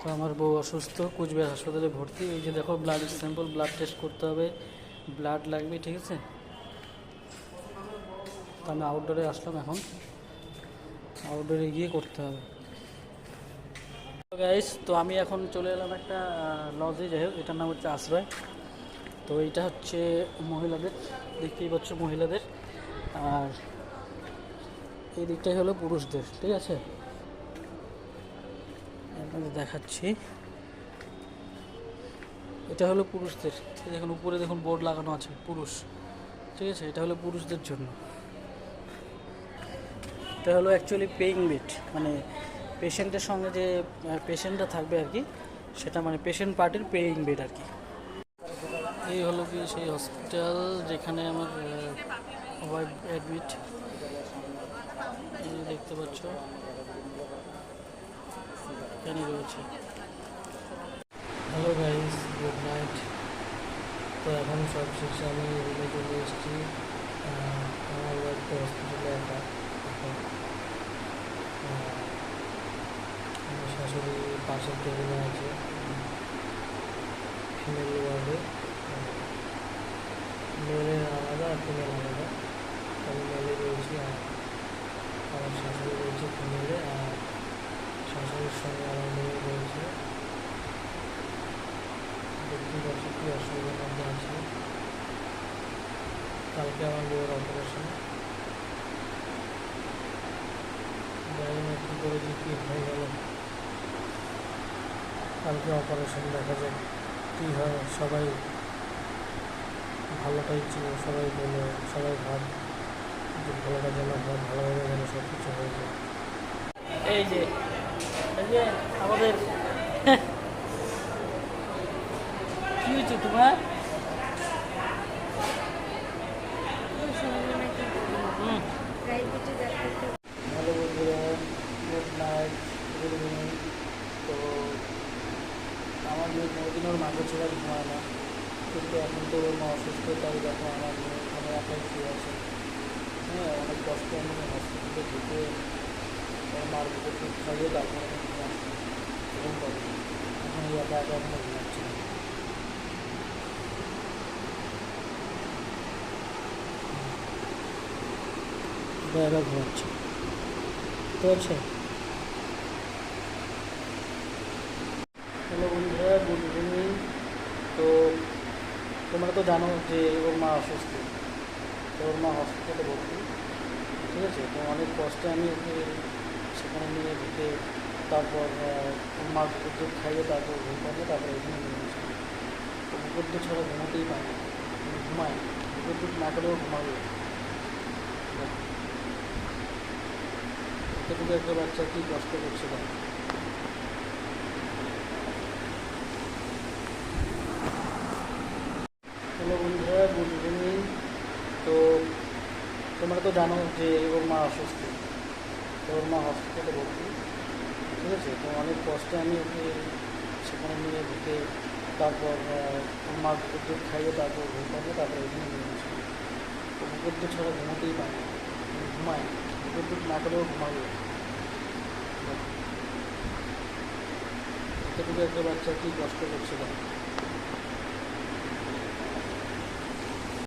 তো আমার বউ অসুস্থ, কুচবিহার হাসপাতালে ভর্তি। এই যে দেখো ব্লাড স্যাম্পল, ব্লাড টেস্ট করতে হবে, ব্লাড লাগবে, ঠিক আছে। তো আমি আউটডোরে আসলাম, এখন আউটডোরে গিয়ে করতে হবে। গাইস, তো আমি এখন চলে এলাম একটা লজে, যাই হোক এটার নাম হচ্ছে আশ্রয়। তো এইটা হচ্ছে মহিলাদের, দেখতেই পাচ্ছ মহিলাদের, আর এই দিকটাই হলো পুরুষদের, ঠিক আছে। আপনাদের দেখাচ্ছি, এটা হলো পুরুষদের। দেখুন উপরে দেখুন বোর্ড লাগানো আছে পুরুষ, ঠিক আছে। এটা হলো পুরুষদের জন্য। এটা হলো অ্যাকচুয়ালি পেইং বেড, মানে পেশেন্টের সঙ্গে যে পেশেন্টটা থাকবে আর কি, সেটা মানে পেশেন্ট পার্টির পেইং বেড আর কি। এই হলো কি সেই হসপিটাল যেখানে আমার ওয়াইফ অ্যাডমিট, দেখতে পাচ্ছ এখানে রয়েছে। Hello guys, good night. তো এখন সব শেষে আমি রুমে চলে এসেছি। আমার ওয়াইফকে হসপিটালে একা এখন। আমার শাশুড়ি পাশের টেবিলে আছে ফিমেল ওয়ার্ডে, মেলের আলাদা আর ফিমেল আলাদা। আমি মেলে রয়েছি, আর আমার শাশুড়ি রয়েছে ফিমেলে, আর শাশুড়ির সঙ্গে আমার মেয়ে রয়েছে। দেখতে পাচ্ছি কি অসুবিধার মধ্যে আছে। কালকে আমার বউয়ের অপারেশন, জানি না কী করে যে কী হয়ে গেল। কালকে অপারেশন, দেখা যাক কী হয়। সবাই ভালোটাই ছিল, সবাই বলে, সবাই ভাব যে ভালোটা যেন হয়, ভালোভাবে যেন সব কিছু হয়ে যায়। এই যে আমাদের কি হয়েছে তোমার? হ্যালো বন্ধুরা, গুড নাইট, গুড ইভিনিং। তো আমার মেয়ে কোনোদিন ওর মাকে ছেড়ে ঘুমায় না, কিন্তু এখন তো ওর মা অসুস্থ, তাই দেখো আমার মেয়ে এখানে একাই শুয়ে আছে। হ্যাঁ, অনেক কষ্ট আমি হসপিটালে ঢুকে ওর মার বুকে দুধ খাইয়ে তারপরে আমি ঘুমে আসলাম, এরকম করে এখন এই একা একা এখনো ঘুমাচ্ছি। একা ঘুমাচ্ছি, বুঝতে পারছো? হ্যালো বন্ধুরা, গুড ইভিনিং। তো তোমরা তো জানো যে ওর মা অসুস্থ, তো ওর মা হসপিটালে ভর্তি, ঠিক আছে। তো অনেক কষ্টে আমি ওকে সেখানে নিয়ে ঢুকে তারপর ওর মার বুকের দুধ খাইয়ে তারপর ঘুম পাবে, তারপরে এখানে নিয়ে আসি। তো বুকের দুধ ছাড়া ঘুমোতেই পারে না, ঘুমায়, বুকের দুধ না খেলেও ঘুমাবে। এতটুকু একটা বাচ্চা কী কষ্ট করছে তাই। হ্যালো বন্ধুরা, গুড ইভিনিং। তো তোমরা তো জানো যে ওর মা অসুস্থ, তো ওর মা হসপিটালে ভর্তি, ঠিক আছে। তো অনেক কষ্টে আমি ওকে সেখানে নিয়ে ঢুকে তারপর ওর মার বুকের দুধ খাইয়ে তারপর ঘুম পাবে, তারপরে এখানে নিয়ে আসি। তো বুকের দুধ ছাড়া ঘুমোতেই পারে না, ঘুমায়, বুকের দুধ না খেলেও ঘুমাবে। এতটুকু একটা বাচ্চা কী কষ্ট করছে তাই।